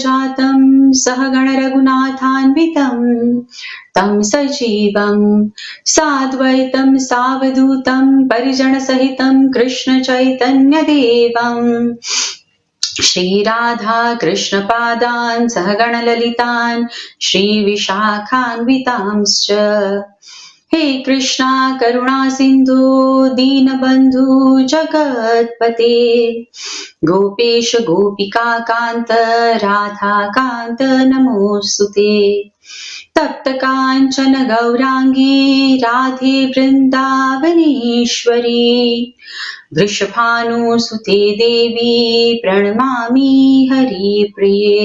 जातं सहगण रघुनाथान्वितं तं सजीवं साद्वैतं सावधूतं परिजनसहितं कृष्ण चैतन्यदेवं श्रीराधा कृष्णपादान् सहगणललितान् श्रीविशाखान्वितांश्च हे कृष्णा करुणा सिन्धु दीनबन्धु जगत्पते गोपेश गोपिका कान्त राधा कान्त नमोऽस्तुते तप्त काञ्चन गौरांगी राधे वृन्दावनेश्वरी वृषभानुसुते देवी प्रणमामि हरिप्रिये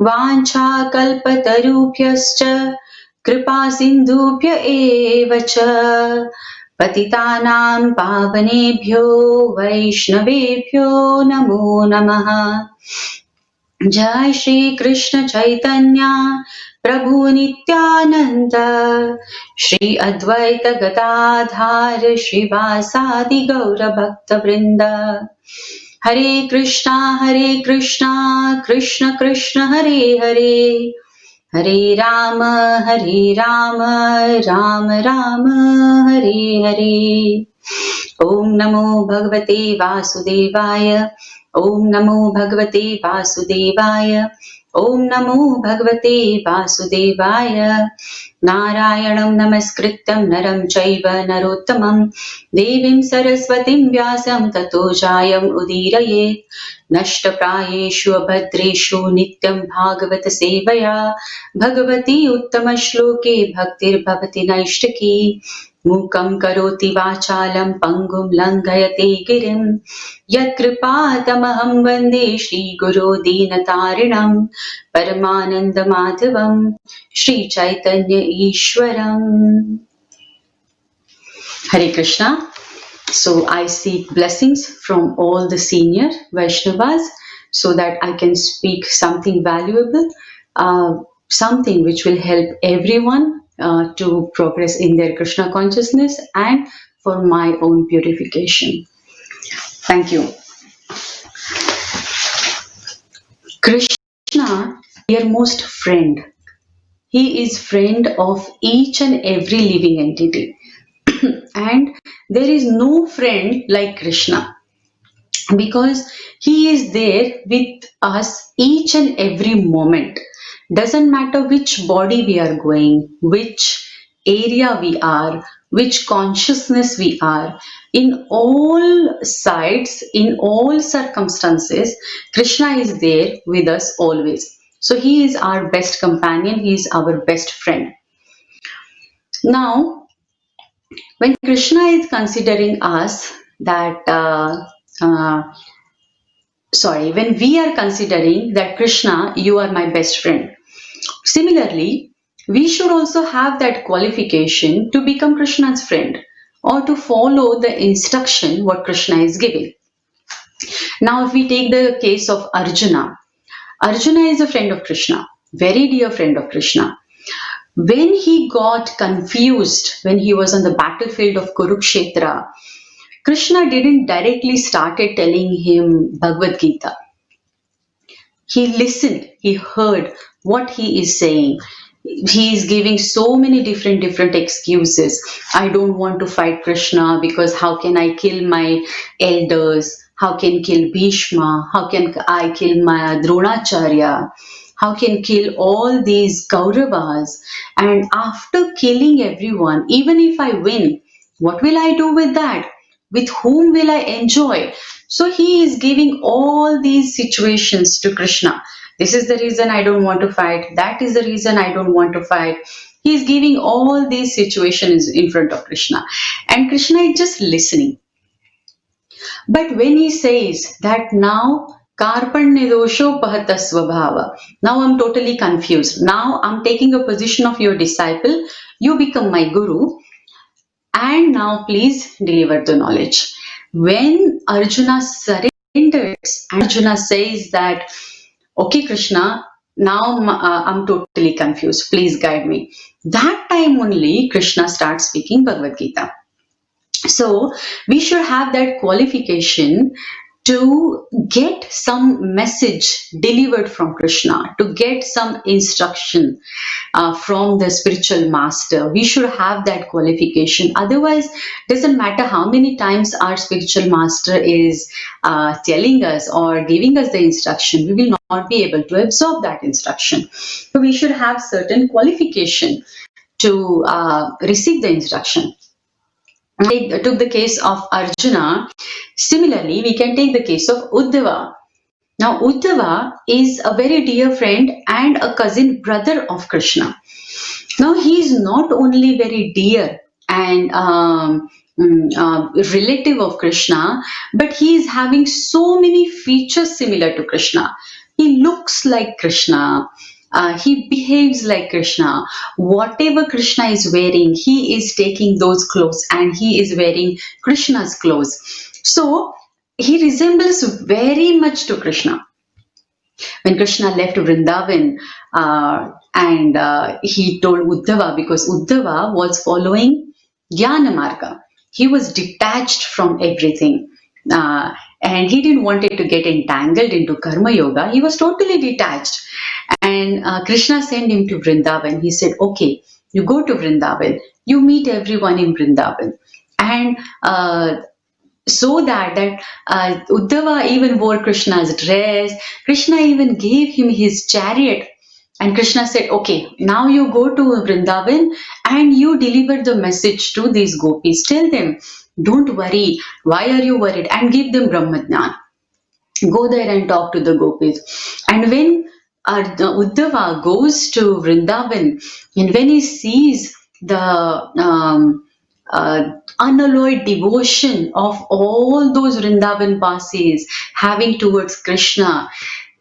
वाञ्छाकल्पतरुभ्यश्च कृपा सिन्धुभ्य एव च पतितानां पावनेभ्यो वैष्णवेभ्यो नमो नमः। जय श्री कृष्ण चैतन्य प्रभु नित्यानंद श्री अद्वैत गदाधार श्रीवासादि गौर भक्त वृंद हरे कृष्णा कृष्ण कृष्ण हरे हरे हरे राम राम राम हरे हरे। ओम नमो भगवते वासुदेवाय ओम नमो भगवते वासुदेवाय ओम नमो भगवते वासुदेवाय। नारायणं नमस्कृत्यं नरं चैव नरोत्तमं देवीं सरस्वतीं व्यासं ततो जायम् उदीरयेत्। नष्टप्रायेषु अभद्रेषु नित्यं भागवत सेवया भगवती उत्तमश्लोके भक्तिर्भवति नैष्टिकी। मूकं करोति वाचालं पङ्गुं लङ्घयते गिरिं यत्कृपातमहं वन्दे श्रीगुरो दीनतारिणं परमानन्दमाधवं Sri Chaitanya ईश्वरम्। Hare Krishna. So I seek blessings from all the senior Vaishnavas so that I can speak something valuable, something which will help everyone to progress in their Krishna consciousness and for my own purification. Thank you. Krishna, dearmost friend. He is friend of each and every living entity. And there is no friend like Krishna because he is there with us each and every moment. Doesn't matter which body we are going, which area we are, which consciousness we are, in all sides, in all circumstances, Krishna is there with us always. So he is our best companion, he is our best friend. Now when Krishna is considering us that when we are considering that Krishna, you are my best friend. Similarly, we should also have that qualification to become Krishna's friend or to follow the instruction what Krishna is giving. Now, if we take the case of Arjuna, Arjuna is a friend of Krishna, very dear friend of Krishna. When he got confused, when he was on the battlefield of Kurukshetra, Krishna didn't directly started telling him Bhagavad Gita. He listened, he heard what he is saying. He is giving so many different excuses. I don't want to fight Krishna because how can I kill my elders? How can kill Bhishma? How can I kill my Dronacharya? How can kill all these Kauravas? And after killing everyone, even if I win, what will I do with that? With whom will I enjoy? So he is giving all these situations to Krishna. This is the reason I don't want to fight. That is the reason I don't want to fight. He is giving all these situations in front of Krishna. And Krishna is just listening. But when he says that now, Karpanya dosho pahata svabhava. Now I'm totally confused. Now I'm taking a position of your disciple. You become my guru. And now please deliver the knowledge. When Arjuna surrenders, Arjuna says that, okay Krishna, now I'm totally confused. Please guide me. That time only Krishna starts speaking Bhagavad Gita. So we should have that qualification to get some message delivered from Krishna, to get some instruction from the spiritual master. We should have that qualification. Otherwise, doesn't matter how many times our spiritual master is telling us or giving us the instruction, we will not be able to absorb that instruction. So we should have certain qualification to receive the instruction. I took the case of Arjuna. Similarly, we can take the case of Uddhava. Now, Uddhava is a very dear friend and a cousin brother of Krishna. Now, he is not only very dear and relative of Krishna, but he is having so many features similar to Krishna. He looks like Krishna. He behaves like Krishna. Whatever Krishna is wearing, he is taking those clothes and he is wearing Krishna's clothes. So, he resembles very much to Krishna. When Krishna left Vrindavan, and he told Uddhava, because Uddhava was following Jnana Marga. He was detached from everything. And he didn't want it to get entangled into Karma Yoga. He was totally detached. And Krishna sent him to Vrindavan. He said, okay, you go to Vrindavan, you meet everyone in Vrindavan. And so that Uddhava even wore Krishna's dress. Krishna even gave him his chariot. And Krishna said, okay, now you go to Vrindavan and you deliver the message to these gopis. Tell them, don't worry. Why are you worried? And give them Brahmajnan. Go there and talk to the gopis. And when Uddhava goes to Vrindavan, and when he sees the unalloyed devotion of all those Vrindavan Vasis having towards Krishna,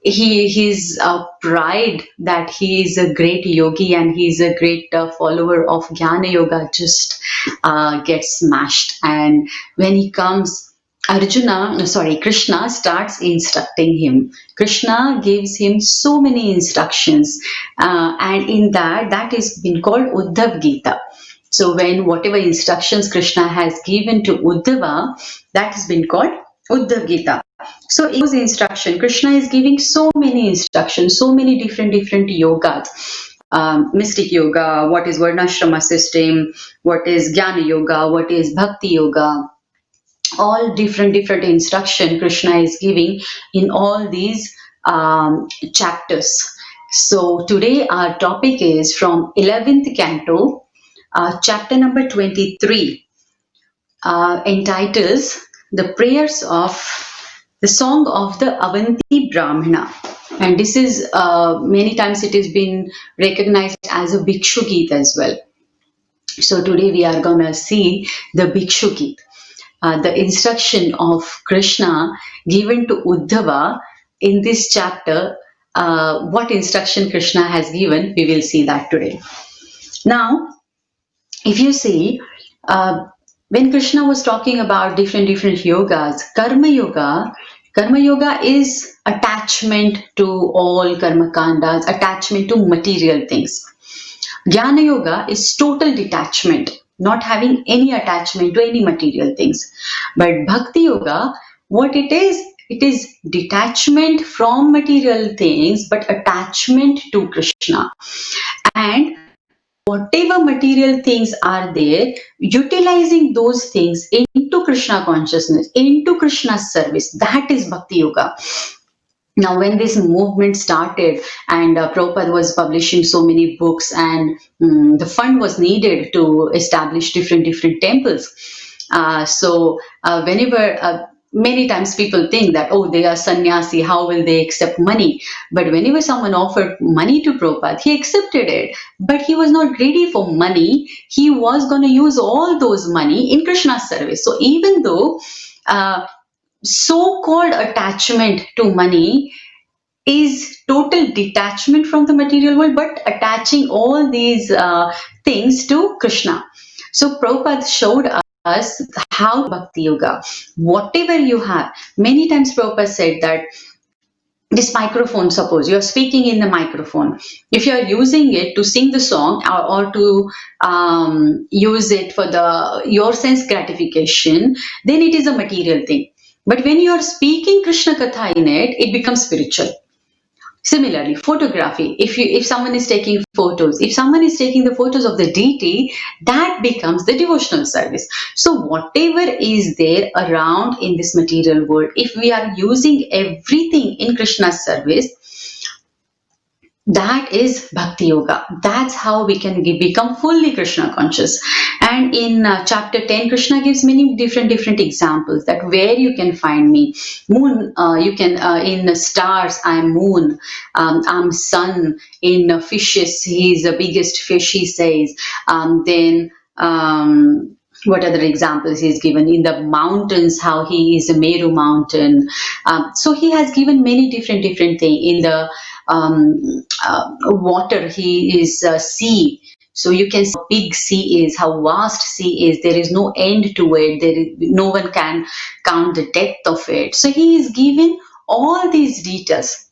his pride that he is a great yogi and he is a great follower of Jnana Yoga just gets smashed. And when he comes, Krishna starts instructing him. Krishna gives him so many instructions, and in that is been called Uddhav Gita. So when whatever instructions Krishna has given to Uddhava, that has been called Uddhav Gita. So in those instructions, Krishna is giving so many instructions, so many different yogas. Mystic yoga, what is Varnashrama system, what is Jnana yoga, what is Bhakti yoga. All different instruction Krishna is giving in all these chapters. So today our topic is from 11th canto, chapter number 23, entitles The Prayers of the Song of the Avanti Brahmana. And this is many times it has been recognized as a Bhikshu Geet as well. So today we are gonna see the Bhikshu Geet. The instruction of Krishna given to Uddhava in this chapter. What instruction Krishna has given, we will see that today. Now, if you see, when Krishna was talking about different yogas, Karma Yoga is attachment to all karma kandas, attachment to material things. Jnana Yoga is total detachment, not having any attachment to any material things. But Bhakti Yoga, what it is detachment from material things, but attachment to Krishna. And whatever material things are there, utilizing those things into Krishna consciousness, into Krishna's service, that is Bhakti Yoga. Now, when this movement started and Prabhupada was publishing so many books and the fund was needed to establish different temples. So whenever, many times people think that, oh, they are sannyasi, how will they accept money? But whenever someone offered money to Prabhupada, he accepted it. But he was not ready for money. He was going to use all those money in Krishna's service. So even though so-called attachment to money is total detachment from the material world, but attaching all these things to Krishna. So Prabhupada showed us how Bhakti Yoga, whatever you have. Many times Prabhupada said that this microphone, suppose you're speaking in the microphone, if you're using it to sing the song or to use it for your sense gratification, then it is a material thing. But when you are speaking Krishna Katha in it, it becomes spiritual. Similarly, photography. If someone is taking photos, if someone is taking the photos of the deity, that becomes the devotional service. So whatever is there around in this material world, if we are using everything in Krishna's service, that is bhakti yoga. That's how we can become fully Krishna conscious. And in chapter 10, Krishna gives many different examples that where you can find me. Moon, you can in stars I'm moon, I'm sun. In fishes he is the biggest fish, he says. Then what other examples he's given? In the mountains, how he is a Meru mountain. So he has given many different things. In the water, he is sea. So you can see how big sea is, how vast sea is. There is no end to it. No one can count the depth of it. So he is given all these details,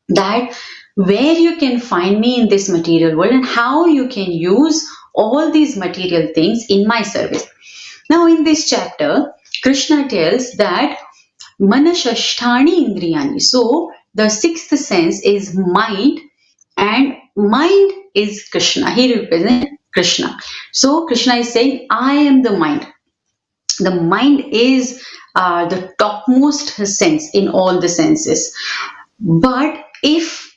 that where you can find me in this material world and how you can use all these material things in my service. Now in this chapter, Krishna tells that manashashtani indriyani. So the sixth sense is mind, and mind is Krishna. He represents Krishna. So Krishna is saying, I am the mind. The mind is the topmost sense in all the senses. But if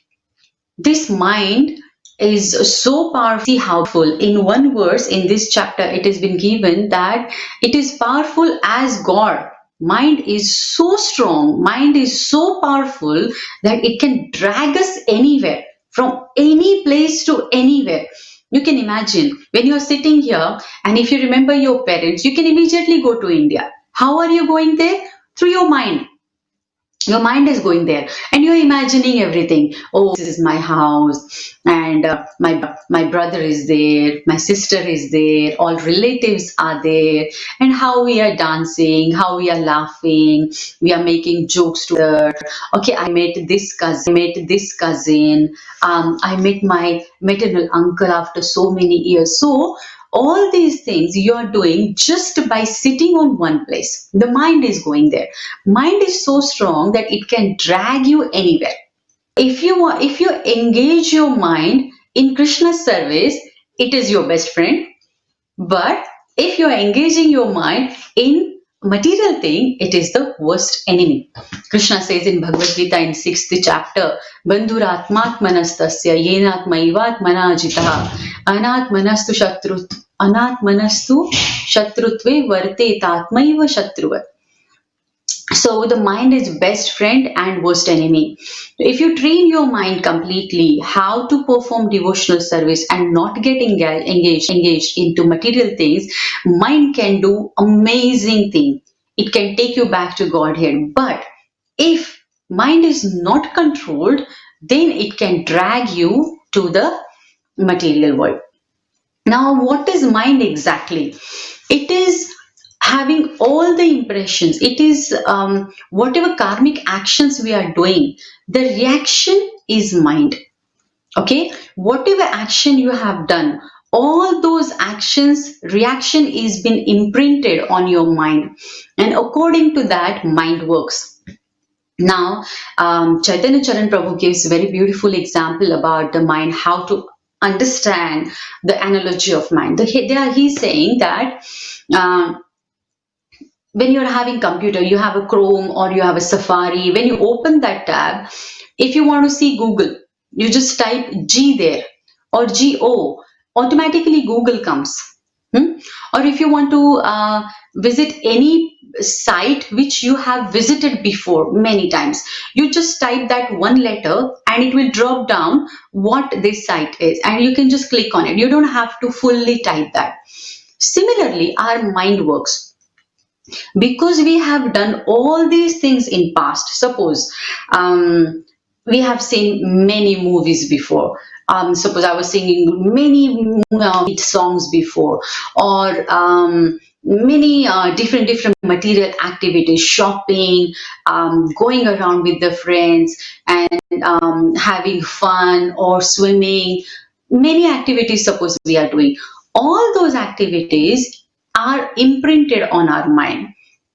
this mind is so powerful, see how powerful. In one verse in this chapter, it has been given that it is powerful as God. Mind is so strong, mind is so powerful that it can drag us anywhere, from any place to anywhere. You can imagine when you are sitting here, and if you remember your parents, you can immediately go to India. How are you going there? Through your mind. Your mind is going there and you're imagining everything. Oh, this is my house, and my brother is there, my sister is there, all relatives are there, and how we are dancing, how we are laughing, we are making jokes together. Okay, I met this cousin, I met my maternal uncle after so many years. So all these things you are doing just by sitting on one place. The mind is going there. Mind is so strong that it can drag you anywhere. If you engage your mind in Krishna's service, it is your best friend. But if you are engaging your mind in material thing, it is the worst enemy. Krishna says in Bhagavad Gita in 6th chapter, Bandhuratmatmanastasya yenatmaivatmana jitaha anatmanastu shatrutve varte tatmaiva shatruva. So the mind is best friend and worst enemy. If you train your mind completely how to perform devotional service and not get engaged into material things, mind can do amazing thing. It can take you back to Godhead. But if mind is not controlled, then it can drag you to the material world. Now, what is mind exactly? It is having all the impressions. It is whatever karmic actions we are doing, the reaction is mind. Okay, whatever action you have done, all those actions, reaction is been imprinted on your mind, and according to that, mind works. Now, Chaitanya Charan Prabhu gives a very beautiful example about the mind, how to understand the analogy of mind. He's saying that when you're having computer, you have a Chrome or you have a Safari. When you open that tab, if you want to see Google, you just type G there or GO, automatically Google comes. Or if you want to visit any site which you have visited before many times, you just type that one letter and it will drop down what this site is, and you can just click on it. You don't have to fully type that. Similarly, our mind works because we have done all these things in past. Suppose we have seen many movies before. Suppose I was singing many hit songs before, or many different material activities, shopping, going around with the friends, and having fun, or swimming. Many activities, suppose we are doing. All those activities are imprinted on our mind.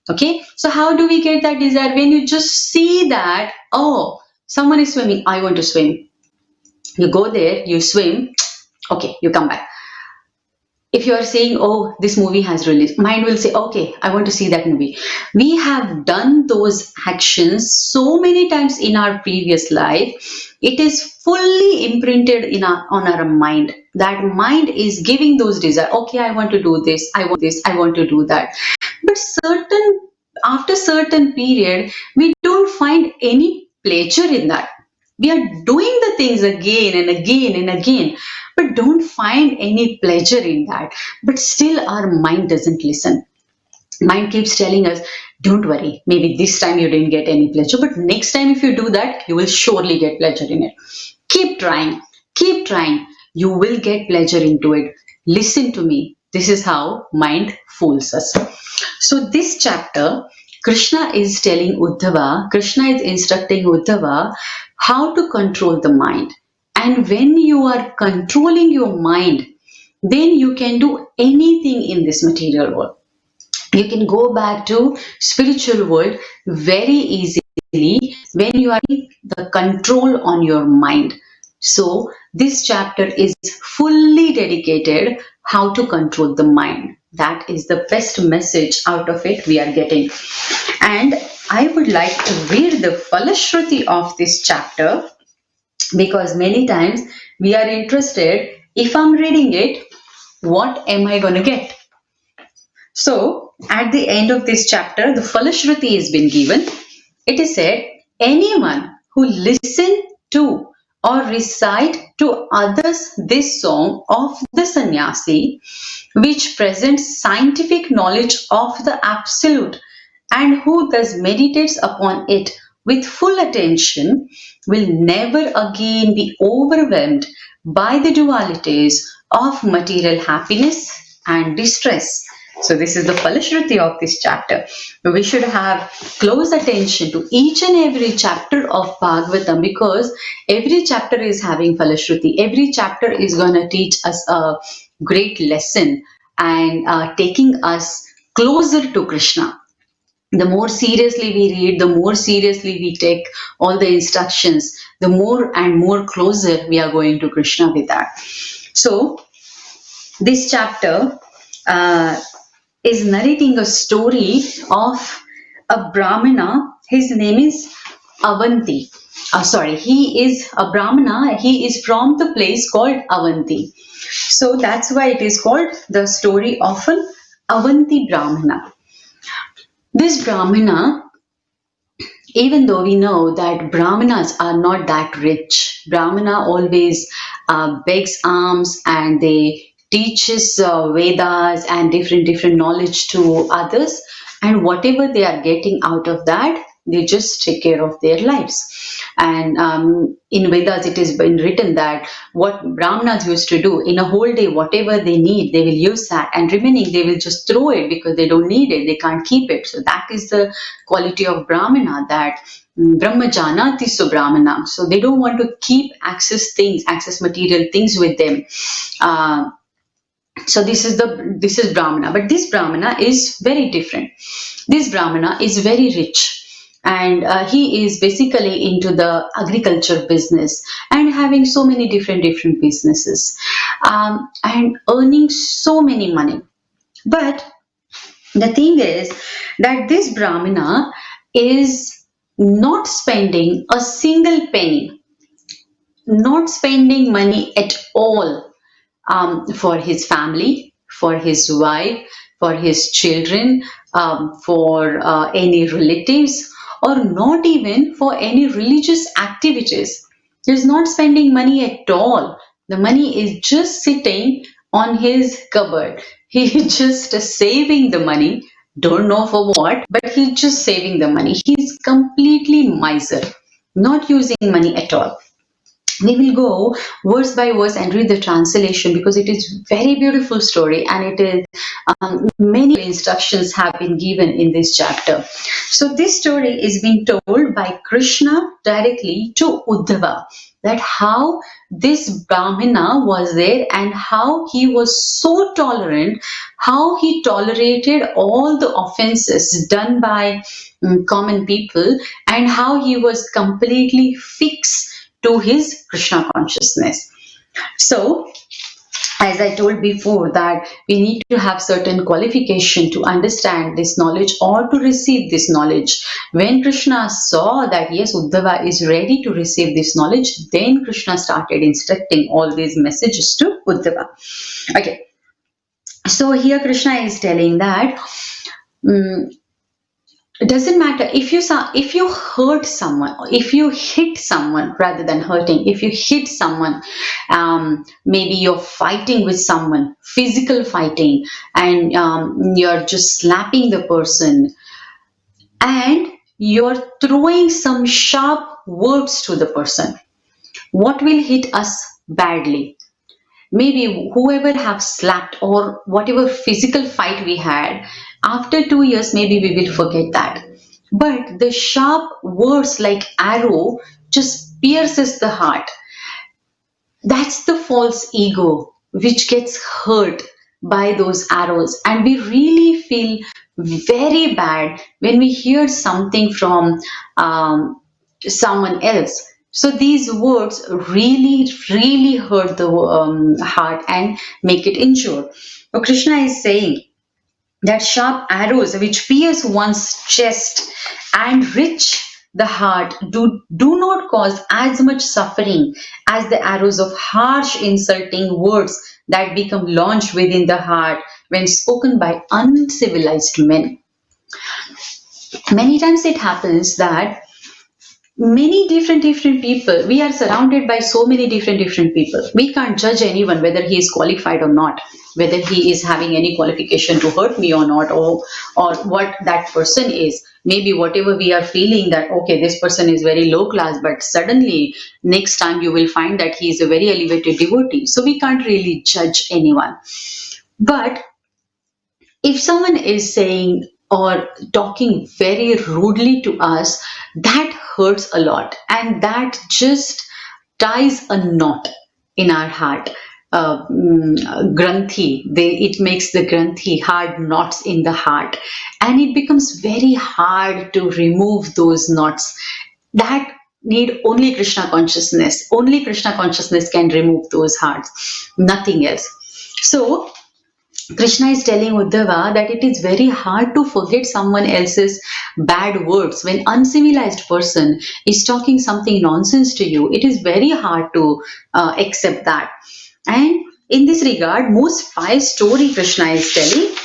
Okay, so how do we get that desire? When you just see that, oh, someone is swimming, I want to swim. You go there, you swim, okay, you come back. If you are saying, oh, this movie has released, mind will say, okay, I want to see that movie. We have done those actions so many times in our previous life. It is fully imprinted in on our mind. That mind is giving those desires. Okay, I want to do this, I want this, I want to do that. But after certain period, we don't find any pleasure in that. We are doing the things again and again and again, but don't find any pleasure in that. But still our mind doesn't listen. Mind keeps telling us, don't worry, maybe this time you didn't get any pleasure, but next time if you do that, you will surely get pleasure in it. Keep trying, you will get pleasure into it. Listen to me. This is how mind fools us. So this chapter, Krishna is instructing Uddhava how to control the mind. And when you are controlling your mind, then you can do anything in this material world. You can go back to spiritual world very easily when you are in the control on your mind. So this chapter is fully dedicated how to control the mind. That is the best message out of it we are getting. And I would like to read the Falashruti of this chapter, because many times we are interested, if I'm reading it, what am I going to get? So, at the end of this chapter, the Falashruti has been given. It is said, anyone who listen to or recite to others this song of the sannyasi, which presents scientific knowledge of the absolute, and who thus meditates upon it with full attention, will never again be overwhelmed by the dualities of material happiness and distress. So this is the Falashruti of this chapter. We should have close attention to each and every chapter of Bhagavatam, because every chapter is having Falashruti. Every chapter is going to teach us a great lesson and taking us closer to Krishna. The more seriously we read, the more seriously we take all the instructions, the more and more closer we are going to Krishna with that. So this chapter is narrating a story of a Brahmana. His name is Avanti. He is a Brahmana. He is from the place called Avanti. So that's why it is called the story of an Avanti Brahmana. This Brahmana, even though we know that Brahmanas are not that rich, Brahmana always begs alms and they teaches Vedas and different knowledge to others, and whatever they are getting out of that, they just take care of their lives. And in Vedas, it has been written that what Brahmanas used to do in a whole day, whatever they need, they will use that, and remaining they will just throw it because they don't need it, they can't keep it. So that is the quality of Brahmana, that Brahmajanati so Brahmana. So they don't want to keep access material things with them. So this is Brahmana, but this Brahmana is very different. This Brahmana is very rich, and he is basically into the agriculture business and having so many different businesses, and earning so many money. But the thing is that this Brahmana is not spending a single penny, not spending money at all, for his family, for his wife, for his children, for any relatives, or not even for any religious activities. He's not spending money at all. The money is just sitting on his cupboard. He is just saving the money. Don't know for what, but he's just saving the money. He's completely miser, not using money at all. We will go verse by verse and read the translation because it is very beautiful story, and it is many instructions have been given in this chapter. So this story is being told by Krishna directly to Uddhava, that how this Brahmana was there and how he was so tolerant, how he tolerated all the offenses done by common people, and how he was completely fixed to his Krishna consciousness. So, as I told before, that we need to have certain qualification to understand this knowledge or to receive this knowledge. When Krishna saw that yes, Uddhava is ready to receive this knowledge, then Krishna started instructing all these messages to Uddhava. Okay, so here Krishna is telling that mm, it doesn't matter if you hurt someone, or if you hit someone rather than hurting. If you hit someone, maybe you're fighting with someone, physical fighting, and you're just slapping the person, and you're throwing some sharp words to the person. What will hit us badly? Maybe whoever have slapped or whatever physical fight we had, after 2 years maybe we will forget that, but the sharp words like arrow just pierces the heart. That's the false ego which gets hurt by those arrows, and we really feel very bad when we hear something from someone else. So these words really, really hurt the heart and make it injure. So Krishna is saying that sharp arrows which pierce one's chest and reach the heart do not cause as much suffering as the arrows of harsh insulting words that become launched within the heart when spoken by uncivilized men. Many times it happens that many different people, we are surrounded by so many different people. We can't judge anyone whether he is qualified or not, whether he is having any qualification to hurt me or not, or what that person is. Maybe whatever we are feeling, that okay, this person is very low class, but suddenly next time you will find that he is a very elevated devotee. So we can't really judge anyone. But if someone is saying or talking very rudely to us, that hurts a lot, and that just ties a knot in our heart. Granthi, it makes the granthi, hard knots in the heart, and it becomes very hard to remove those knots. That need only Krishna consciousness. Only Krishna consciousness can remove those hearts, nothing else. So Krishna is telling Uddhava that it is very hard to forget someone else's bad words. When uncivilized person is talking something nonsense to you, it is very hard to accept that. And in this regard, most five story Krishna is telling,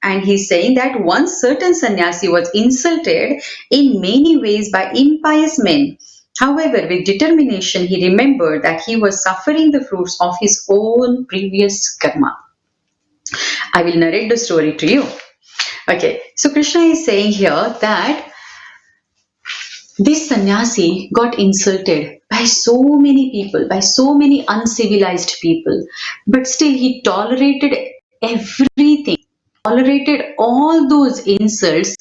and he's saying that one certain sannyasi was insulted in many ways by impious men. However, with determination, he remembered that he was suffering the fruits of his own previous karma. I will narrate the story to you. Okay, so Krishna is saying here that this sannyasi got insulted by so many people, by so many uncivilized people, but still he tolerated everything, tolerated all those insults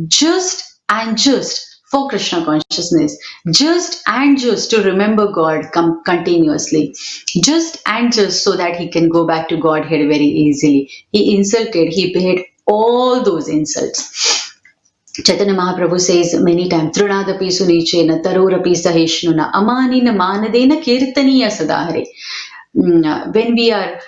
just and just for Krishna consciousness, just and just to remember God continuously, just and just so that he can go back to Godhead very easily. He insulted, he paid all those insults. Chaitanya Mahaprabhu says many times, Trunadapi sunichena, tarorapi saheshnuna, amanina manadena kirtaniya sadahare. When we are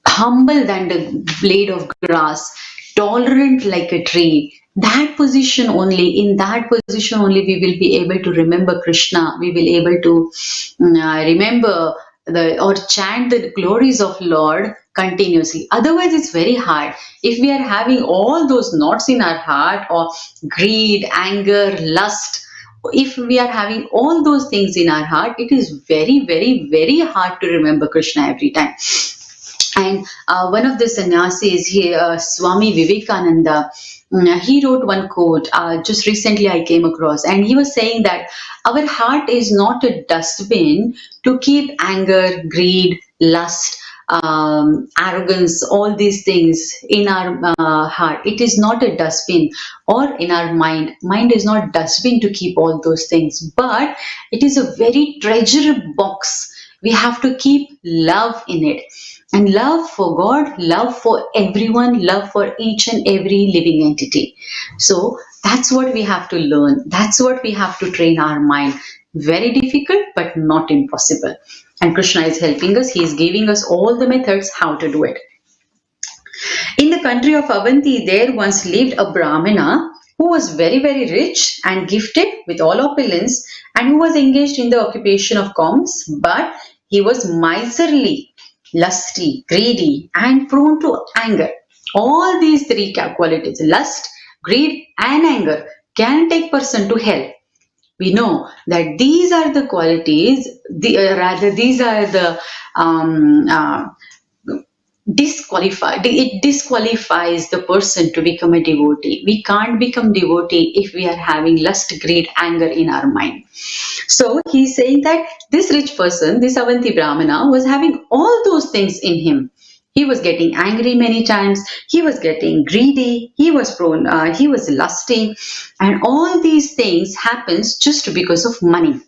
humble than the blade of grass, tolerant like a tree, that position only, in that position only we will be able to remember Krishna, we will able to remember the or chant the glories of Lord continuously. Otherwise it's very hard. If we are having all those knots in our heart, or greed, anger, lust, if we are having all those things in our heart, it is very, very, very hard to remember Krishna every time. And one of the sannyasis, Swami Vivekananda, he wrote one quote just recently I came across, and he was saying that our heart is not a dustbin to keep anger, greed, lust, arrogance, all these things in our heart. It is not a dustbin, or in our mind. Mind is not dustbin to keep all those things, but it is a very treasure box. We have to keep love in it, and love for God, love for everyone, love for each and every living entity. So that's what we have to learn. That's what we have to train our mind. Very difficult, but not impossible. And Krishna is helping us. He is giving us all the methods how to do it. In the country of Avanti, there once lived a Brahmana who was very, very rich and gifted with all opulence, and who was engaged in the occupation of commerce, but he was miserly, lusty, greedy, and prone to anger. All these three qualities, lust, greed, and anger, can take person to hell. We know that these are the qualities, rather these are the um, uh, it disqualifies the person to become a devotee. We can't become devotee if we are having lust, greed, anger in our mind. So he's saying that this rich person, this Avanti Brahmana, was having all those things in him. He was getting angry many times. He was getting greedy. He was prone. He was lusting, and all these things happens just because of money.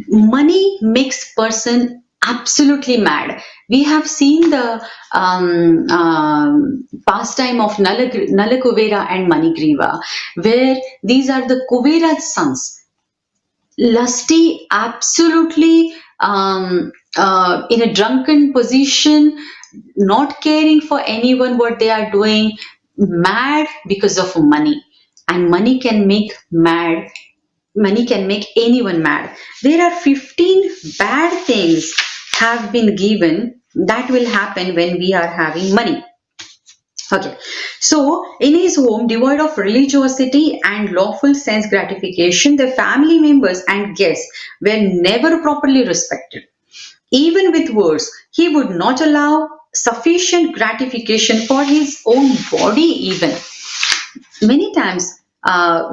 Money makes person absolutely mad. We have seen the pastime of Nala Kuvera and Manigriva, where these are the Kuvera's sons, lusty, absolutely in a drunken position, not caring for anyone what they are doing, mad because of money. And money can make mad. Money can make anyone mad. There are 15 bad things have been given that will happen when we are having money. Okay, so in his home, devoid of religiosity and lawful sense gratification, the family members and guests were never properly respected. Even with words, he would not allow sufficient gratification for his own body, even. Many times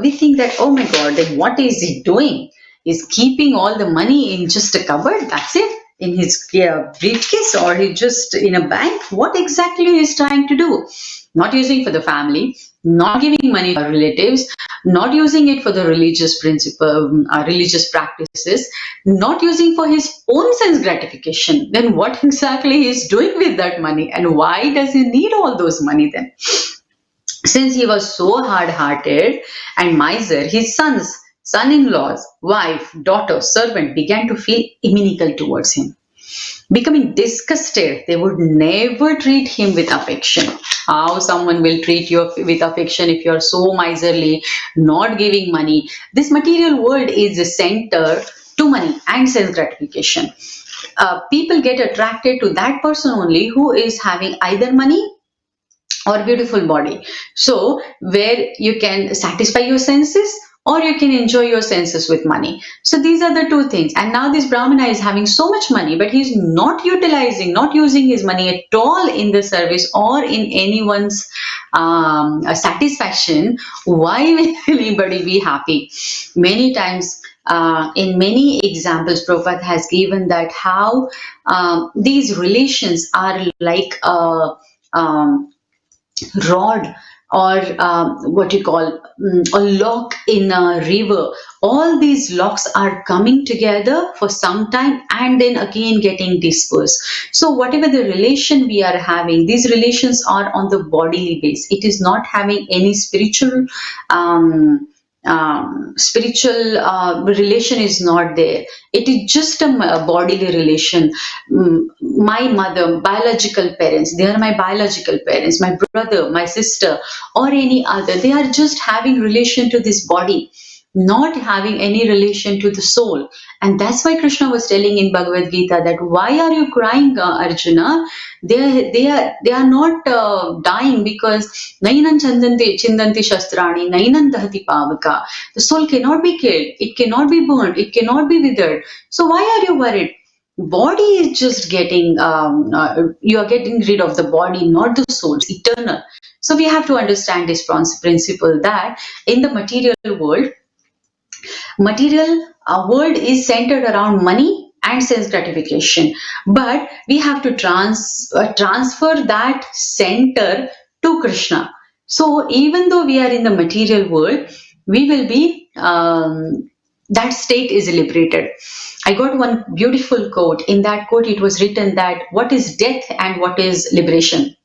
we think that, oh my God, then what is he doing? He's keeping all the money in just a cupboard, that's it, in his briefcase, or he just in a bank. What exactly is trying to do? Not using for the family, not giving money to relatives, not using it for the religious principle, religious practices, not using for his own sense gratification. Then what exactly he is doing with that money, and why does he need all those money then? Since he was so hard-hearted and miser, his sons, son-in-laws, wife, daughter, servant began to feel inimical towards him. Becoming disgusted, they would never treat him with affection. How someone will treat you with affection if you are so miserly, not giving money? This material world is a center to money and sense gratification. People get attracted to that person only who is having either money or beautiful body. So where you can satisfy your senses, or you can enjoy your senses with money. So these are the two things. And now this Brahmana is having so much money, but he's not utilizing, not using his money at all in the service or in anyone's satisfaction. Why will anybody be happy? Many times, in many examples, Prabhupada has given that how these relations are like rod, or what you call a lock in a river. All these locks are coming together for some time and then again getting dispersed. So whatever the relation we are having, these relations are on the bodily base. It is not having any spiritual relation is not there. It is just a bodily relation. My mother, biological parents, they are my biological parents. My brother, my sister, or any other, they are just having relation to this body, not having any relation to the soul. And that's why Krishna was telling in Bhagavad Gita that why are you crying, Arjuna? They are not dying, because nainan chindanti shastrani nainan dahati pavaka. The soul cannot be killed, it cannot be burnt, it cannot be withered. So why are you worried? body is just getting, you are getting rid of the body, not the soul. It's eternal. So we have to understand this principle that in the material world is centered around money and sense gratification, but we have to transfer that center to Krishna. So even though we are in the material world, we will be, that state is liberated. I got one beautiful quote. In that quote, it was written that what is death and what is liberation.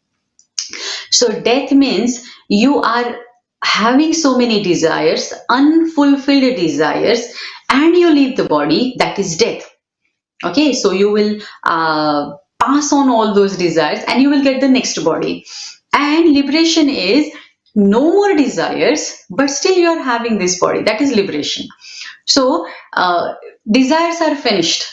So death means you are having so many desires, unfulfilled desires, and you leave the body, that is death. Okay, so you will pass on all those desires and you will get the next body. And liberation is no more desires, but still you are having this body, that is liberation. So desires are finished,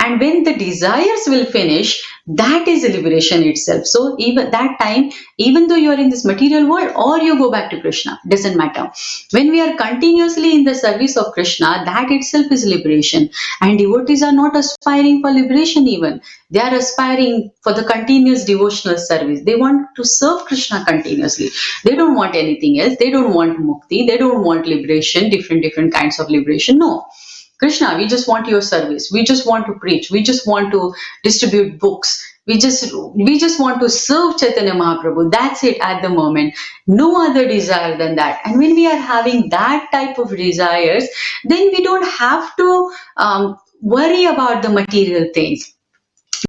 and when the desires will finish, that is liberation itself. So even that time, even though you are in this material world or you go back to Krishna, doesn't matter. When we are continuously in the service of Krishna, that itself is liberation. And devotees are not aspiring for liberation even. They are aspiring for the continuous devotional service. They want to serve Krishna continuously. They don't want anything else. They don't want mukti. They don't want liberation, different kinds of liberation. No. Krishna, we just want your service. We just want to preach. We just want to distribute books. We just want to serve Chaitanya Mahaprabhu. That's it at the moment. No other desire than that. And when we are having that type of desires, then we don't have to worry about the material things.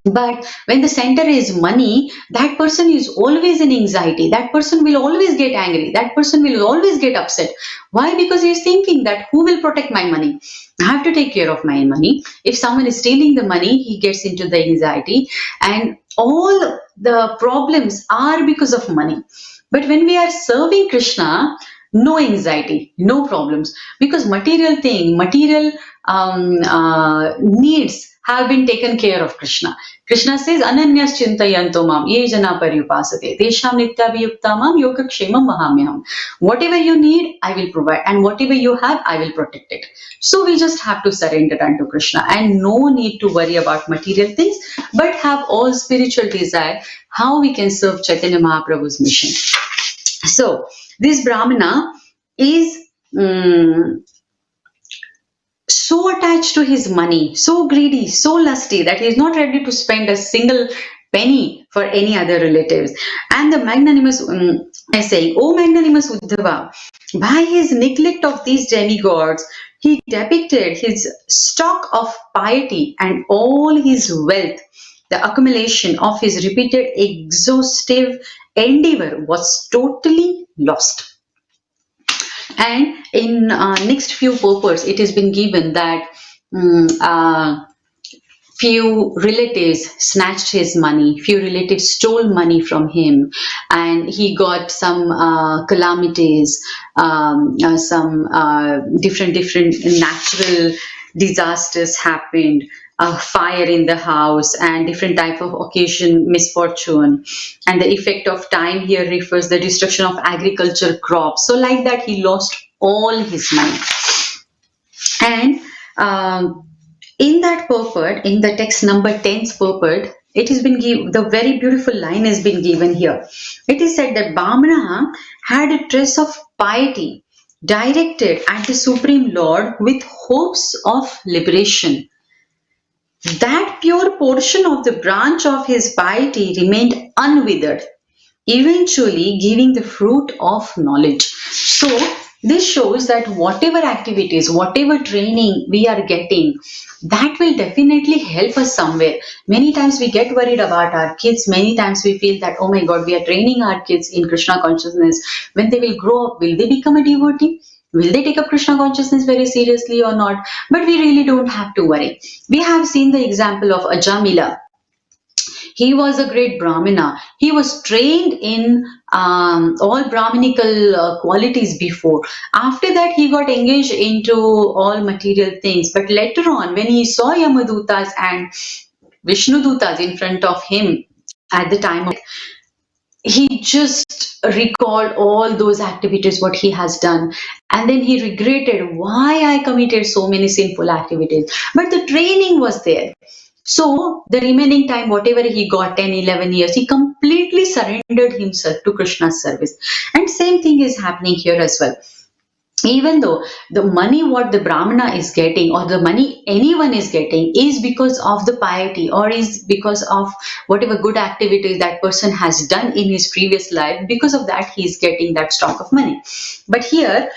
But when the center is money, that person is always in anxiety. That person will always get angry. That person will always get upset. Why? Because he is thinking that who will protect my money? I have to take care of my money. If someone is stealing the money, he gets into the anxiety. And all the problems are because of money. But when we are serving Krishna, no anxiety, no problems, because material needs have been taken care of Krishna. Krishna says, Ananyas chintayanto mam, ye jana paryupasate, tesham nityabhiyukta mam, yogakshemam vahamyaham. Whatever you need, I will provide, and whatever you have, I will protect it. So we just have to surrender unto Krishna, and no need to worry about material things, but have all spiritual desire, how we can serve Chaitanya Mahaprabhu's mission. So this Brahmana is so attached to his money, so greedy, so lusty that he is not ready to spend a single penny for any other relatives. And the magnanimous is saying, "O magnanimous Uddhava, by his neglect of these demigods, he depicted his stock of piety and all his wealth. The accumulation of his repeated exhaustive endeavor was totally lost." And in next few purports, it has been given that few relatives snatched his money, few relatives stole money from him, and he got some calamities, some different natural disasters happened, a fire in the house and different type of occasion misfortune. And the effect of time here refers the destruction of agriculture crops. So like that, he lost all his money. And in that purport, in the text number 10's purport, it has been given, the very beautiful line has been given here. It is said that Brahmana had a tress of piety directed at the Supreme Lord with hopes of liberation. That pure portion of the branch of his piety remained unwithered, eventually giving the fruit of knowledge. So this shows that whatever activities, whatever training we are getting, that will definitely help us somewhere. Many times we get worried about our kids. Many times we feel that, oh my God, we are training our kids in Krishna consciousness. When they will grow up, will they become a devotee? Will they take up Krishna consciousness very seriously or not? But we really don't have to worry. We have seen the example of Ajamila. He was a great Brahmana. He was trained in all Brahminical qualities before. After that, he got engaged into all material things. But later on, when he saw Yamadutas and Vishnudutas in front of him at the time of, he just recalled all those activities, what he has done. And then he regretted why I committed so many sinful activities. But the training was there. So the remaining time, whatever he got, 10, 11 years, he completely surrendered himself to Krishna's service. And same thing is happening here as well. Even though the money what the Brahmana is getting, or the money anyone is getting, is because of the piety, or is because of whatever good activities that person has done in his previous life, because of that he is getting that stock of money. But here,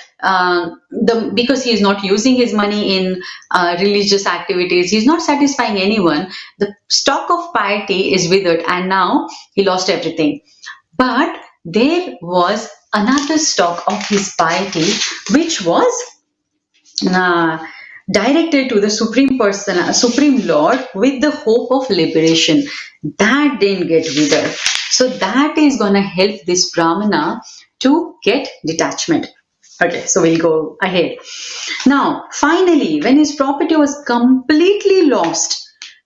because he is not using his money in religious activities, he is not satisfying anyone, the stock of piety is withered, and now he lost everything. But there was another stock of his piety, which was uh, directed to the Supreme Person, Supreme Lord, with the hope of liberation. That didn't get withered. So that is going to help this Brahmana to get detachment. Okay, so we'll go ahead. Now, finally, when his property was completely lost,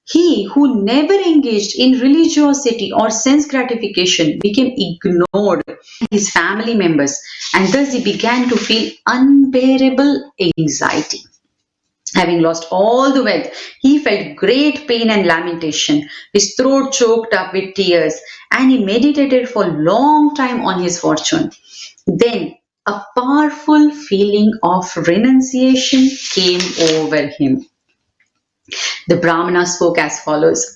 he who never engaged in religiosity or sense gratification became ignored by his family members, and thus he began to feel unbearable anxiety. Having lost all the wealth, he felt great pain and lamentation. His throat choked up with tears, and he meditated for a long time on his fortune. Then a powerful feeling of renunciation came over him. The Brahmana spoke as follows: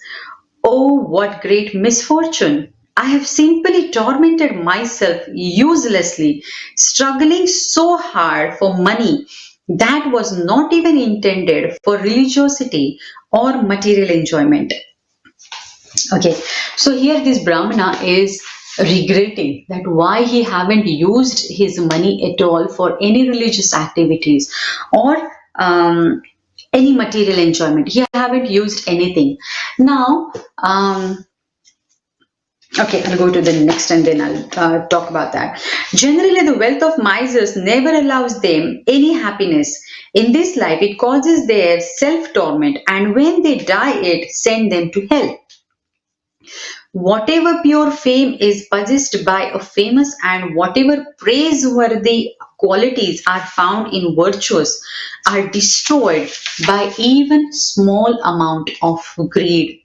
"Oh, what great misfortune! I have simply tormented myself uselessly, struggling so hard for money that was not even intended for religiosity or material enjoyment." Okay, so here this Brahmana is regretting that why he haven't used his money at all for any religious activities, or any material enjoyment. He haven't used anything. Now, okay, I'll go to the next and then I'll talk about that. Generally, the wealth of misers never allows them any happiness. In this life, it causes their self torment, and when they die, it sends them to hell. Whatever pure fame is possessed by a famous, and whatever praiseworthy qualities are found in virtuous, are destroyed by even small amount of greed.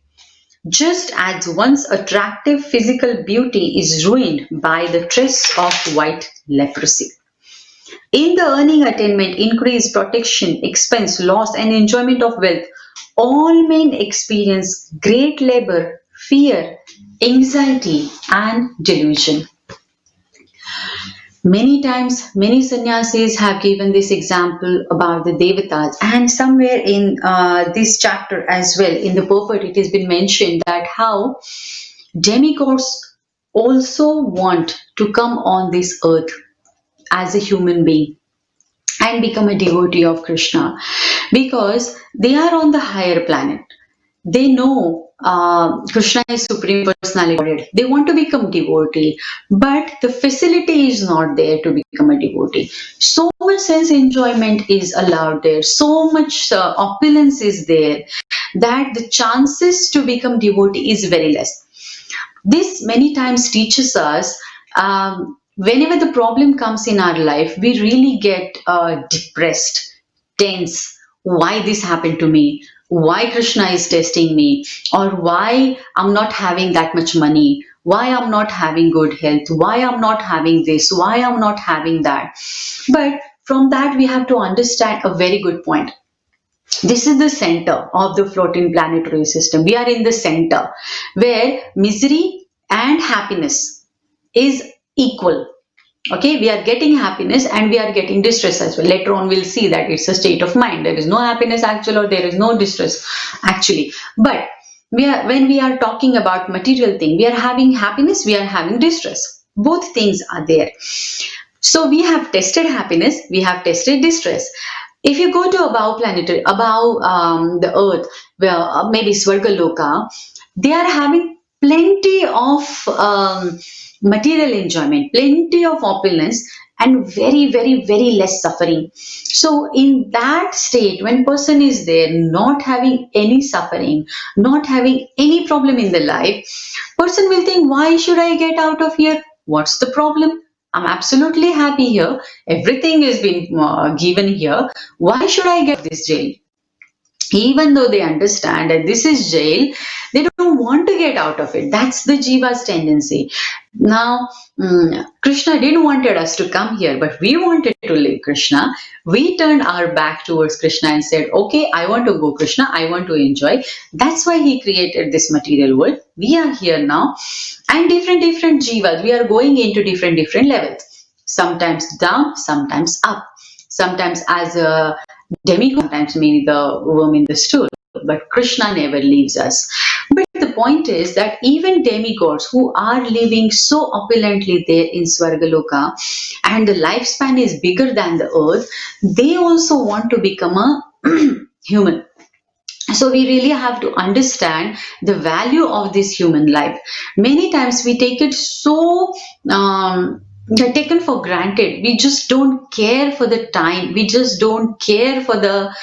Just as one's attractive physical beauty is ruined by the trace of white leprosy. In the earning attainment, increase, protection, expense, loss, and enjoyment of wealth, all men experience great labor, fear, anxiety, and delusion. Many times, many sannyasis have given this example about the devatas, and somewhere in this chapter as well, in the purport, it has been mentioned that how demigods also want to come on this earth as a human being and become a devotee of Krishna, because they are on the higher planet. They know Krishna is Supreme Personality. They want to become devotee, but the facility is not there to become a devotee. So much sense enjoyment is allowed there. So much opulence is there that the chances to become devotee is very less. This many times teaches us, whenever the problem comes in our life, we really get depressed, tense. Why this happened to me? Why Krishna is testing me? Or why I'm not having that much money? Why I'm not having good health? Why I'm not having this? Why I'm not having that? But from that, we have to understand a very good point. This is the center of the floating planetary system. We are in the center where misery and happiness is equal. Okay, we are getting happiness and we are getting distress as well. Later on, we'll see that it's a state of mind. There is no happiness actual, or there is no distress actually. But when we are talking about material thing, we are having happiness, we are having distress. Both things are there. So we have tested happiness, we have tested distress. If you go to above planetary, above the earth, where maybe Swargaloka, they are having plenty of material enjoyment, plenty of opulence, and very, very, very less suffering. So in that state, when person is there, not having any suffering, not having any problem in the life, person will think, why should I get out of here? What's the problem? I'm absolutely happy here. Everything is being given here. Why should I get this jail? Even though they understand that this is jail, they don't want to get out of it. That's the jiva's tendency. Now, Krishna didn't wanted us to come here, but we wanted to live Krishna. We turned our back towards Krishna and said, okay, I want to go Krishna, I want to enjoy. That's why he created this material world. We are here now, and different jivas, we are going into different levels. Sometimes down, sometimes up. Sometimes as a demigod, sometimes maybe the worm in the stool. But Krishna never leaves us. But the point is that even demigods who are living so opulently there in Swargaloka, and the lifespan is bigger than the earth, they also want to become a human. So we really have to understand the value of this human life. Many times we take it so taken for granted. We just don't care for the time. We just don't care for the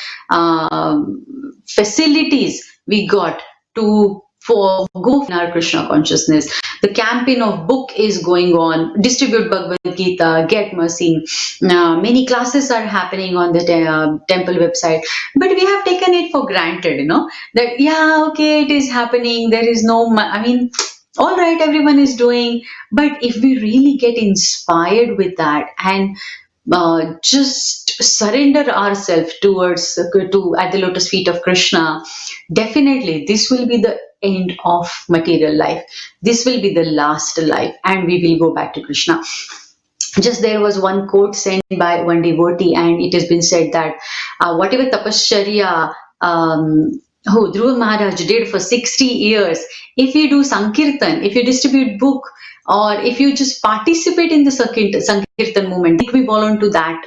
facilities we got to for go in our Krishna consciousness. The campaign of book is going on. Distribute Bhagavad Gita, get mercy. Many classes are happening on the temple website, but we have taken it for granted. That yeah, okay, it is happening. There is no. I mean, all right, everyone is doing. But if we really get inspired with that and just surrender ourselves towards to at the lotus feet of Krishna, definitely this will be the end of material life. This will be the last life, and we will go back to Krishna. Just there was one quote sent by one devotee, and it has been said that whatever tapasya who Dhruva Maharaj did for 60 years, if you do Sankirtan, if you distribute book, or if you just participate in the Sankirtan movement, equivalent to that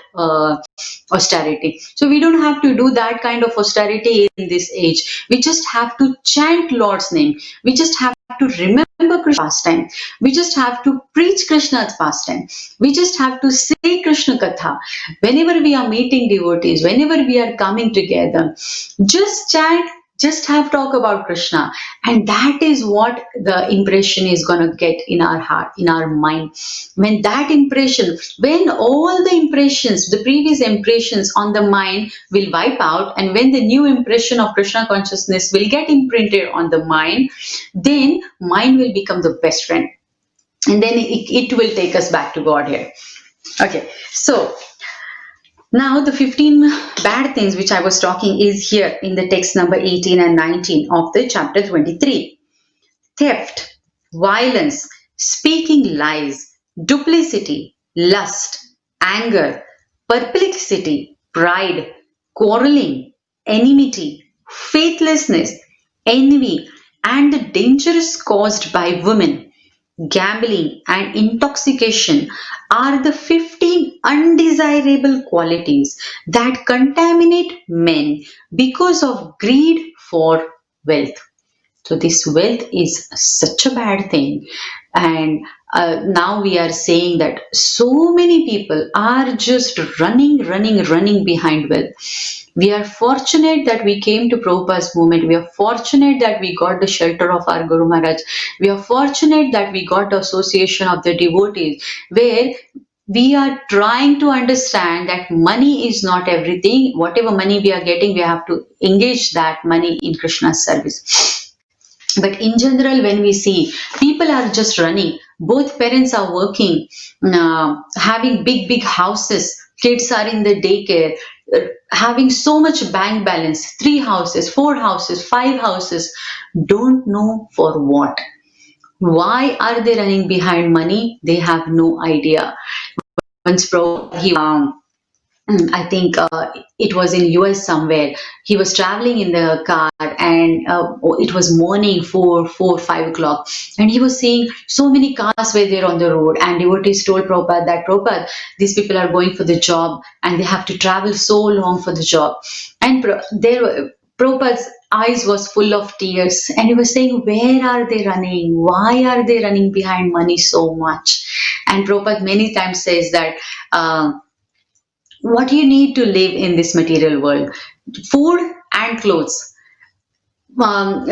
austerity. So we don't have to do that kind of austerity in this age. We just have to chant Lord's name. We just have to remember Krishna's pastime. We just have to preach Krishna's pastime. We just have to say Krishna Katha. Whenever we are meeting devotees, whenever we are coming together, just chant, just have talk about Krishna. And that is what the impression is going to get in our heart, in our mind. When that impression, when all the impressions, the previous impressions on the mind will wipe out, and when the new impression of Krishna consciousness will get imprinted on the mind, then mind will become the best friend. And then it will take us back to Godhead. Okay, so now the 15 bad things which I was talking is here in the text number 18 and 19 of the chapter 23. Theft, violence, speaking lies, duplicity, lust, anger, perplexity, pride, quarreling, enmity, faithlessness, envy, and the dangers caused by women, gambling, and intoxication are the 15 undesirable qualities that contaminate men because of greed for wealth. So this wealth is such a bad thing. And now we are saying that so many people are just running behind wealth. We are fortunate that we came to Prabhupada's movement. We are fortunate that we got the shelter of our Guru Maharaj. We are fortunate that we got the association of the devotees, where we are trying to understand that money is not everything. Whatever money we are getting, we have to engage that money in Krishna's service. But in general, when we see people are just running, both parents are working, having big houses, kids are in the daycare, having so much bank balance, 3 houses, 4 houses, 5 houses, don't know for what. Why are they running behind money? They have no idea. Once I think it was in US somewhere. He was traveling in the car, and it was morning, 5 o'clock, and he was seeing so many cars were there on the road. And devotees told Prabhupada that Prabhupada, these people are going for the job, and they have to travel so long for the job. And Prabhupada's eyes was full of tears, and he was saying, where are they running? Why are they running behind money so much? And Prabhupada many times says that. What you need to live in this material world: food and clothes.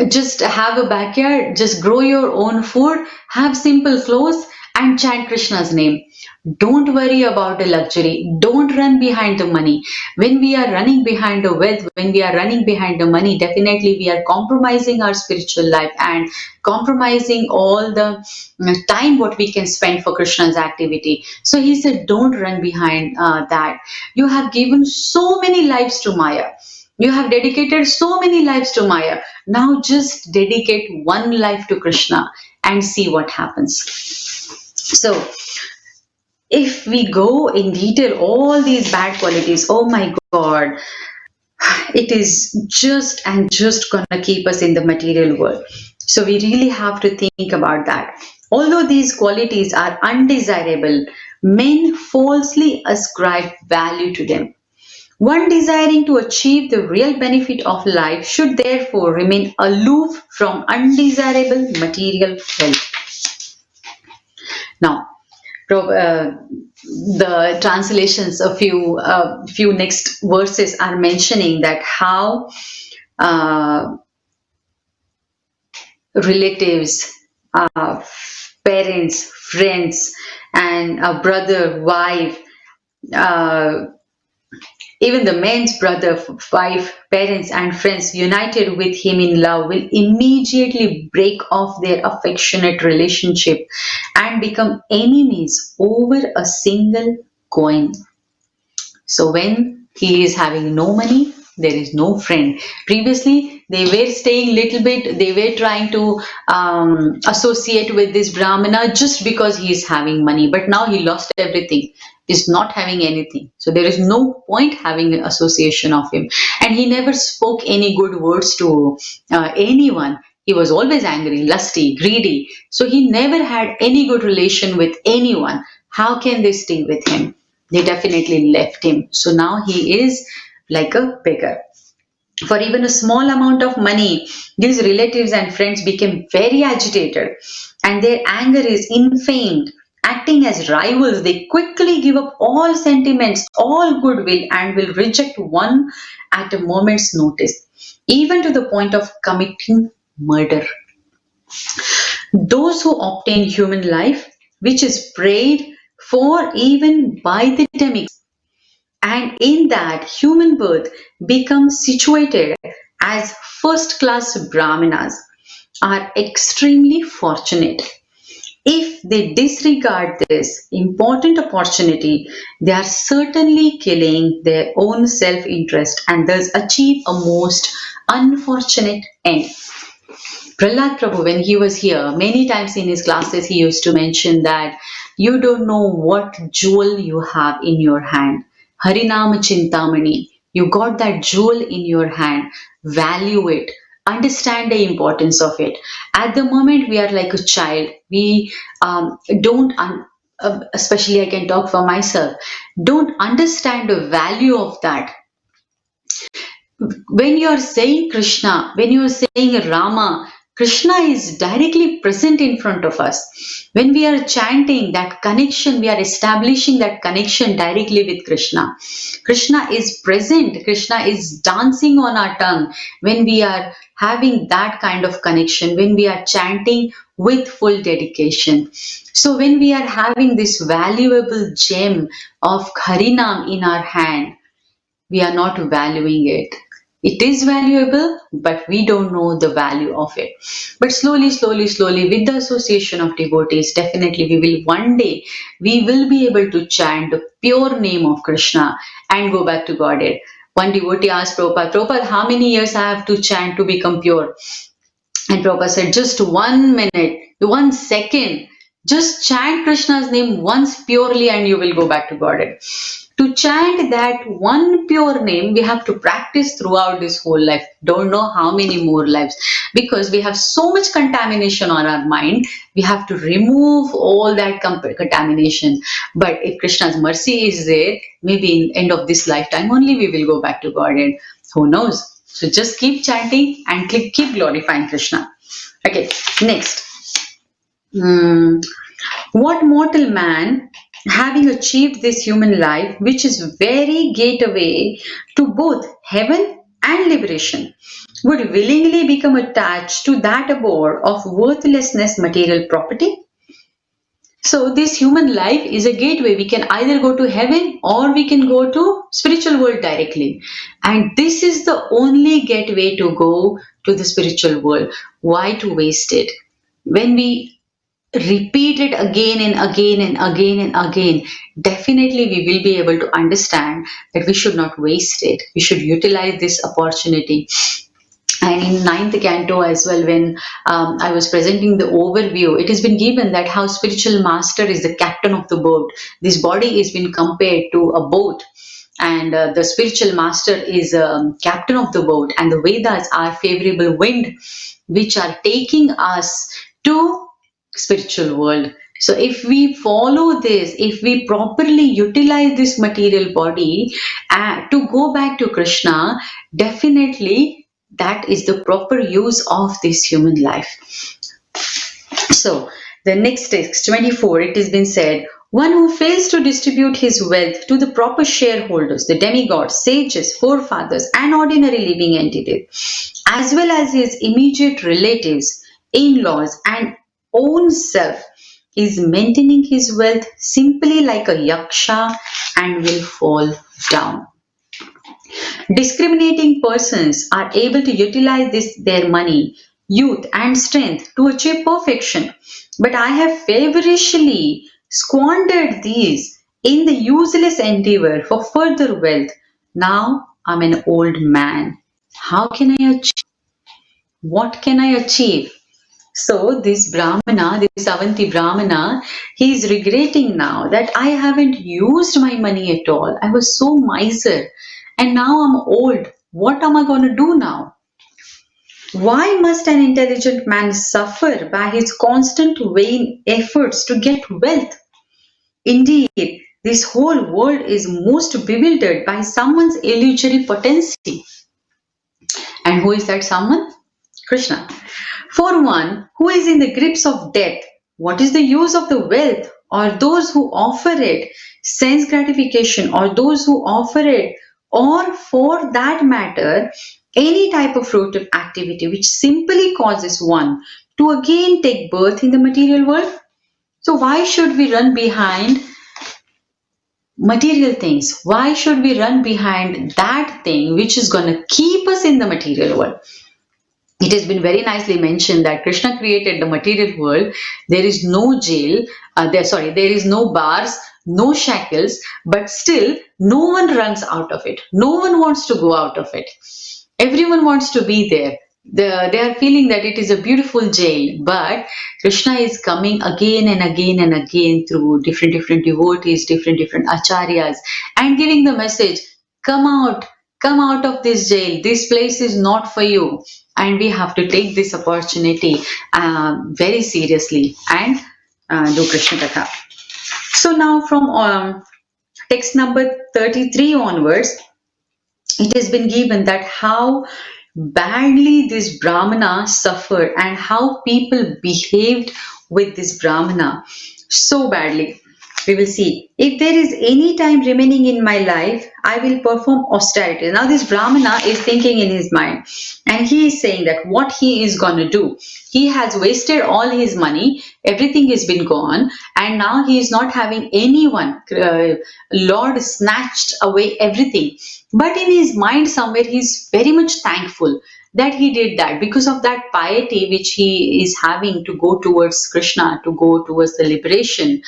Just have a backyard, just grow your own food, have simple clothes, and chant Krishna's name. Don't worry about the luxury. Don't run behind the money. When we are running behind the wealth, when we are running behind the money, definitely we are compromising our spiritual life and compromising all the time what we can spend for Krishna's activity. So he said, don't run behind that. You have given so many lives to Maya. You have dedicated so many lives to Maya. Now just dedicate one life to Krishna and see what happens. So, if we go in detail all these bad qualities, oh my God, it is just and just gonna keep us in the material world. So we really have to think about that. Although these qualities are undesirable, men falsely ascribe value to them. One desiring to achieve the real benefit of life should therefore remain aloof from undesirable material wealth. Now, the translations, a few next verses are mentioning that how uh, relatives, uh, parents, friends, and a brother, wife, uh, even the man's brother, wife, parents, and friends united with him in love will immediately break off their affectionate relationship and become enemies over a single coin. So when he is having no money, there is no friend. Previously, they were staying little bit, they were trying to associate with this Brahmana just because he is having money. But now he lost everything, is not having anything. So there is no point having an association of him. And he never spoke any good words to anyone. He was always angry, lusty, greedy. So he never had any good relation with anyone. How can they stay with him? They definitely left him. So now he is like a beggar. For even a small amount of money, these relatives and friends became very agitated and their anger is inflamed. Acting as rivals, they quickly give up all sentiments, all goodwill, and will reject one at a moment's notice, even to the point of committing murder. Those who obtain human life, which is prayed for even by the demigods, and in that human birth becomes situated as first class Brahmanas, are extremely fortunate. If they disregard this important opportunity, they are certainly killing their own self interest and thus achieve a most unfortunate end. Prahlad Prabhu, when he was here, many times in his classes, he used to mention that you don't know what jewel you have in your hand. Harinam Chintamani. You got that jewel in your hand. Value it. Understand the importance of it. At the moment, we are like a child. We don't, especially I can talk for myself, don't understand the value of that. When you are saying Krishna, when you are saying Rama, Krishna is directly present in front of us. When we are chanting that connection, we are establishing that connection directly with Krishna. Krishna is present, Krishna is dancing on our tongue when we are having that kind of connection, when we are chanting with full dedication. So, when we are having this valuable gem of Harinam in our hand, we are not valuing it. It is valuable, but we don't know the value of it. But slowly, slowly, slowly, with the association of devotees, definitely we will one day, we will be able to chant the pure name of Krishna and go back to Godhead. One devotee asked Prabhupada, Prabhupada, how many years I have to chant to become pure? And Prabhupada said, just 1 minute, 1 second. Just chant Krishna's name once purely and you will go back to Godhead. To chant that one pure name, we have to practice throughout this whole life. Don't know how many more lives. Because we have so much contamination on our mind, we have to remove all that contamination. But if Krishna's mercy is there, maybe in end of this lifetime only we will go back to Godhead. Who knows? So just keep chanting and keep glorifying Krishna. Okay, next. What mortal man, having achieved this human life, which is very gateway to both heaven and liberation, would willingly become attached to that abode of worthlessness material property? So this human life is a gateway. We can either go to heaven or we can go to spiritual world directly. And this is the only gateway to go to the spiritual world. Why to waste it? When we repeat it again and again and again and again, definitely we will be able to understand that we should not waste it. We should utilize this opportunity. And in ninth canto as well, when I was presenting the overview, it has been given that how spiritual master is the captain of the boat. This body is been compared to a boat, and the spiritual master is captain of the boat, and the Vedas are favorable wind which are taking us to spiritual world. So if we follow this, if we properly utilize this material body to go back to Krishna, definitely that is the proper use of this human life. So the next text 24, it has been said, one who fails to distribute his wealth to the proper shareholders, the demigods, sages, forefathers, and ordinary living entities, as well as his immediate relatives, in-laws, and own self, is maintaining his wealth simply like a yaksha and will fall down. Discriminating persons are able to utilize their money, youth, and strength to achieve perfection. But I have feverishly squandered these in the useless endeavor for further wealth. Now I'm an old man. How can I achieve? What can I achieve? So this Brahmana, this Avanti Brahmana, he is regretting now that I haven't used my money at all. I was so miser and now I'm old. What am I going to do now? Why must an intelligent man suffer by his constant vain efforts to get wealth? Indeed, this whole world is most bewildered by someone's illusory potency. And who is that someone? Krishna. For one who is in the grips of death, what is the use of the wealth or those who offer it, sense gratification, or those who offer it, or for that matter, any type of fruitive activity which simply causes one to again take birth in the material world? So, why should we run behind material things? Why should we run behind that thing which is going to keep us in the material world? It has been very nicely mentioned that Krishna created the material world. There is no jail, there is no bars, no shackles, but still no one runs out of it. No one wants to go out of it. Everyone wants to be there. They are feeling that it is a beautiful jail, but Krishna is coming again and again and again through different devotees, different acharyas, and giving the message, come out, come out of this jail. This place is not for you. And we have to take this opportunity very seriously and do Krishna Katha. So now from text number 33 onwards, it has been given that how badly this Brahmana suffered and how people behaved with this Brahmana so badly. We will see. If there is any time remaining in my life, I will perform austerities. Now, this Brahmana is thinking in his mind, and he is saying that what he is going to do. He has wasted all his money, everything has been gone, and now he is not having anyone. Lord snatched away everything. But in his mind, somewhere, he is very much thankful that he did that because of that piety which he is having to go towards Krishna, to go towards the liberation.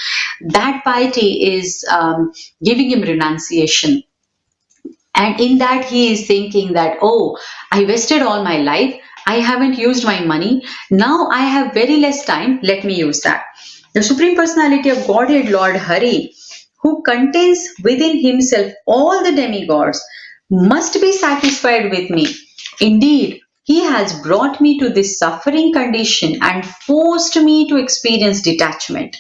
That piety is giving him renunciation. And in that, he is thinking that, oh, I wasted all my life. I haven't used my money. Now I have very less time. Let me use that. The Supreme Personality of Godhead, Lord Hari, who contains within himself all the demigods, must be satisfied with me. Indeed, he has brought me to this suffering condition and forced me to experience detachment,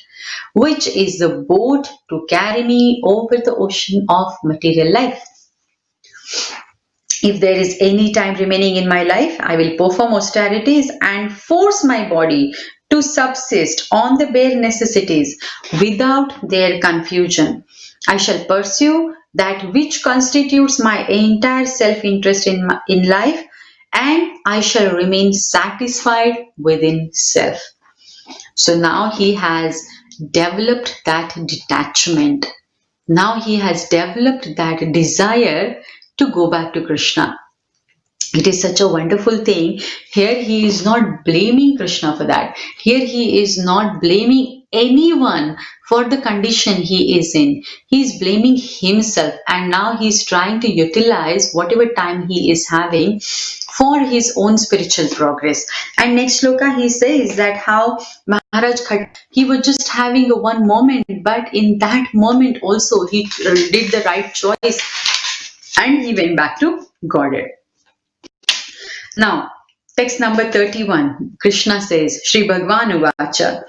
which is the boat to carry me over the ocean of material life. If there is any time remaining in my life, I will perform austerities and force my body to subsist on the bare necessities without their confusion. I shall pursue that which constitutes my entire self-interest in life, and I shall remain satisfied within self. So now he has developed that detachment. Now he has developed that desire to go back to Krishna. It is such a wonderful thing. Here he is not blaming Krishna for that. Here he is not blaming anyone for the condition he is in. He is blaming himself, and now he is trying to utilize whatever time he is having for his own spiritual progress. And next sloka he says that how Maharaj Khat, he was just having a one moment, but in that moment also he did the right choice and he went back to Godhead. Now, text number 31, Krishna says, Sri Bhagwan Uvacha.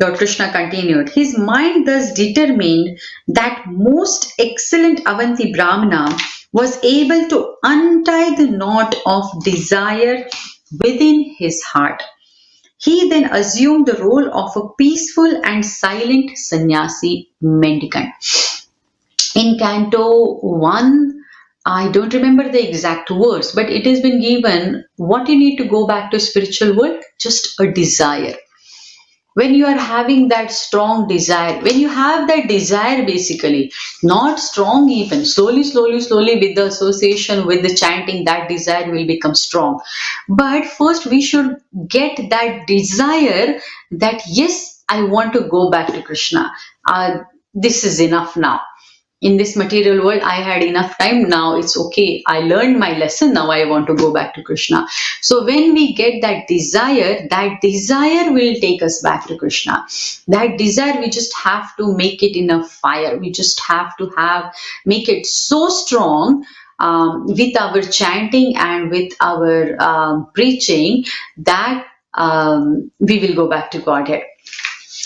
Lord Krishna continued, his mind thus determined that most excellent Avanti Brahmana was able to untie the knot of desire within his heart. He then assumed the role of a peaceful and silent sannyasi mendicant. In Canto 1, I don't remember the exact words, but it has been given what you need to go back to spiritual world, just a desire. When you are having that strong desire, when you have that desire basically, not strong even, slowly with the association, with the chanting, that desire will become strong. But first we should get that desire that yes, I want to go back to Krishna. This is enough now. In this material world, I had enough time. Now it's okay. I learned my lesson. Now I want to go back to Krishna. So when we get that desire will take us back to Krishna. That desire, we just have to make it in a fire. We just have to make it so strong with our chanting and with our preaching that we will go back to Godhead.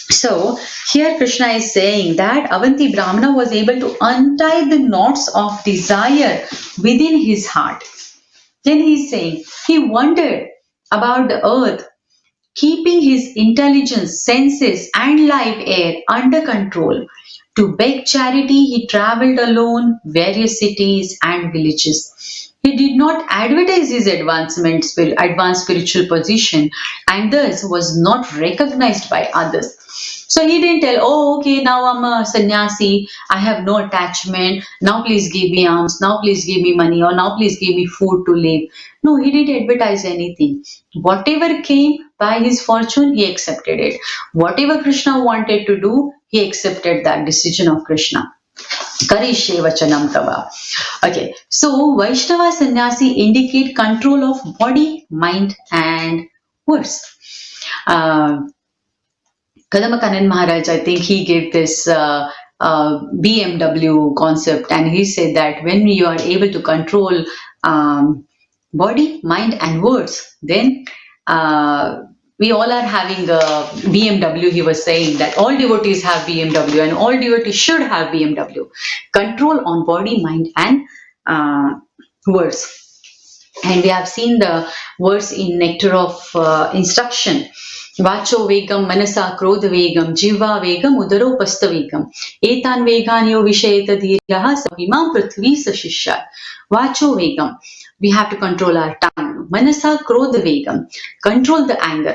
So here Krishna is saying that Avanti Brahmana was able to untie the knots of desire within his heart. Then he is saying he wondered about the earth, keeping his intelligence, senses and life air under control. To beg charity, he travelled alone various cities and villages. He did not advertise his advanced spiritual position, and thus was not recognized by others. So he didn't tell, oh, okay, now I'm a sannyasi, I have no attachment, now please give me alms, now please give me money, or now please give me food to live. No, he didn't advertise anything. Whatever came by his fortune, he accepted it. Whatever Krishna wanted to do, he accepted that decision of Krishna. Karishe vachanam tava. Okay, so Vaishnava sannyasi indicate control of body, mind and words. Kadambakanan Maharaj, I think he gave this BMW concept, and he said that when you are able to control body, mind and words, then we all are having a BMW. He was saying that all devotees have BMW and all devotees should have BMW. Control on body, mind and words. And we have seen the words in Nectar of Instruction. Vacho vegam manasa krodha vegam jiva vegam udaropastha vegam etan veganyo vishayeta dhiraha savimam prithvi sashishya. Vacho vegam, we have to control our tongue. Manasa krodha vegam, control the anger.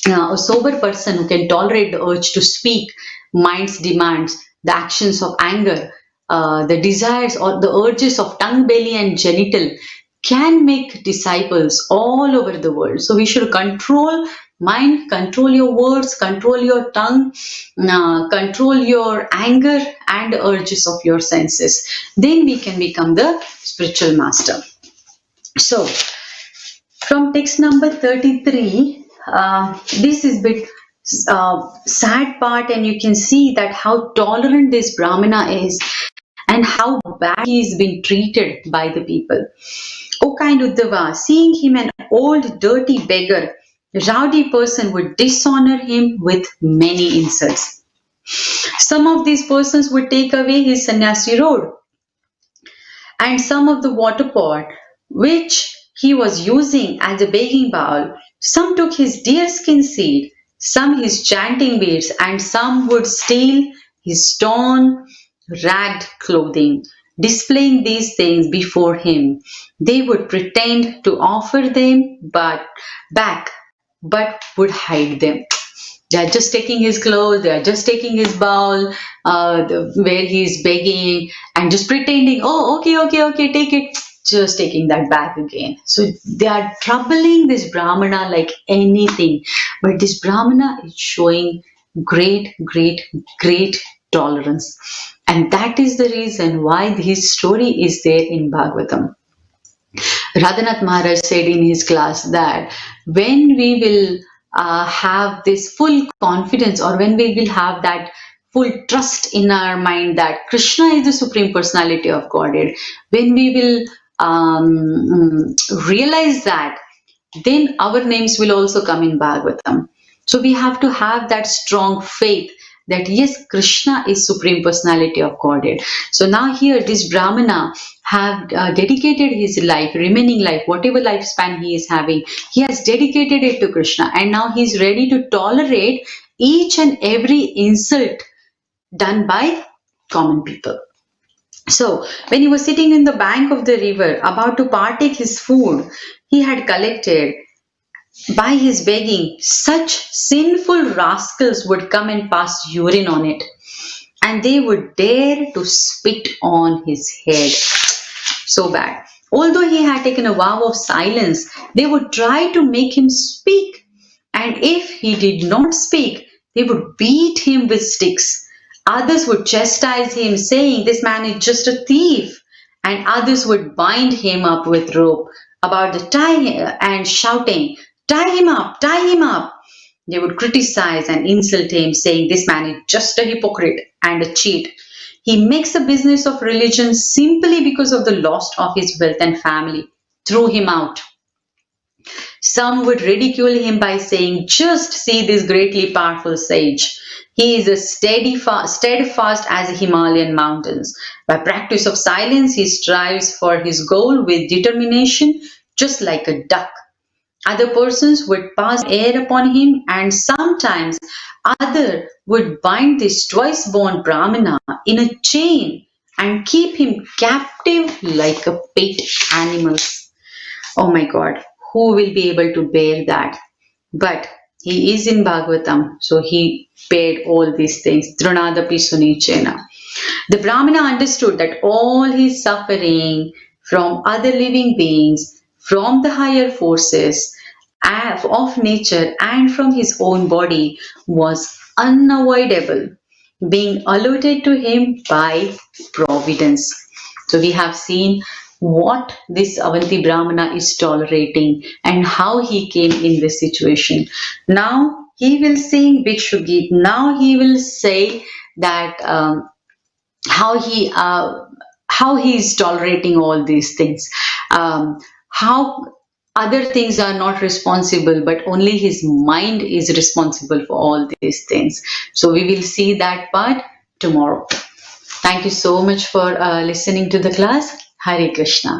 A sober person who can tolerate the urge to speak, mind's demands, the actions of anger, the desires or the urges of tongue, belly and genital can make disciples all over the world. So we should control mind, control your words, control your tongue, control your anger and urges of your senses. Then we can become the spiritual master. So from text number 33, this is bit sad part, and you can see that how tolerant this Brahmana is and how bad he is being treated by the people. O kind Uddhava, seeing him an old dirty beggar, rowdy person would dishonor him with many insults. Some of these persons would take away his sannyasi robe and some of the water pot which he was using as a begging bowl. Some took his deerskin seed, some his chanting beads, and some would steal his torn, ragged clothing. Displaying these things before him, they would pretend to offer them but would hide them. They are just taking his clothes, they are just taking his bowl, where he is begging and just pretending, oh, okay, okay, okay, take it, just taking that back again. So they are troubling this Brahmana like anything. But this Brahmana is showing great, great, great tolerance. And that is the reason why his story is there in Bhagavatam. Radhanath Maharaj said in his class that when we will have this full confidence, or when we will have that full trust in our mind that Krishna is the Supreme Personality of Godhead, when we will realize that, then our names will also come in Bhagavatam. So we have to have that strong faith that yes, Krishna is Supreme Personality of Godhead. So now here this Brahmana have dedicated his life, remaining life, whatever lifespan he is having, he has dedicated it to Krishna, and now he is ready to tolerate each and every insult done by common people. So, when he was sitting in the bank of the river about to partake his food, he had collected, by his begging, such sinful rascals would come and pass urine on it, and they would dare to spit on his head. So bad. Although he had taken a vow of silence, they would try to make him speak, and if he did not speak, they would beat him with sticks. Others would chastise him, saying, "This man is just a thief." And others would bind him up with rope about the tie and shouting, "Tie him up, tie him up." They would criticize and insult him, saying, "This man is just a hypocrite and a cheat. He makes a business of religion simply because of the loss of his wealth and family. Throw him out." Some would ridicule him by saying, "Just see this greatly powerful sage. He is as steadfast as the Himalayan mountains. By practice of silence, he strives for his goal with determination, just like a duck." Other persons would pass air upon him, and sometimes other would bind this twice born Brahmana in a chain and keep him captive like a pet animal. Oh my God, who will be able to bear that? But he is in Bhagavatam, so he paid all these things. Dronadapi sunichena. The Brahmana understood that all his suffering from other living beings, from the higher forces of nature, and from his own body was unavoidable, being allotted to him by providence. So we have seen what this Avanti Brahmana is tolerating and how he came in this situation. Now he will sing Bhikshu Geet. Now he will say that how he is tolerating all these things, how other things are not responsible, but only his mind is responsible for all these things. So we will see that part tomorrow. Thank you so much for listening to the class. Hare Krishna.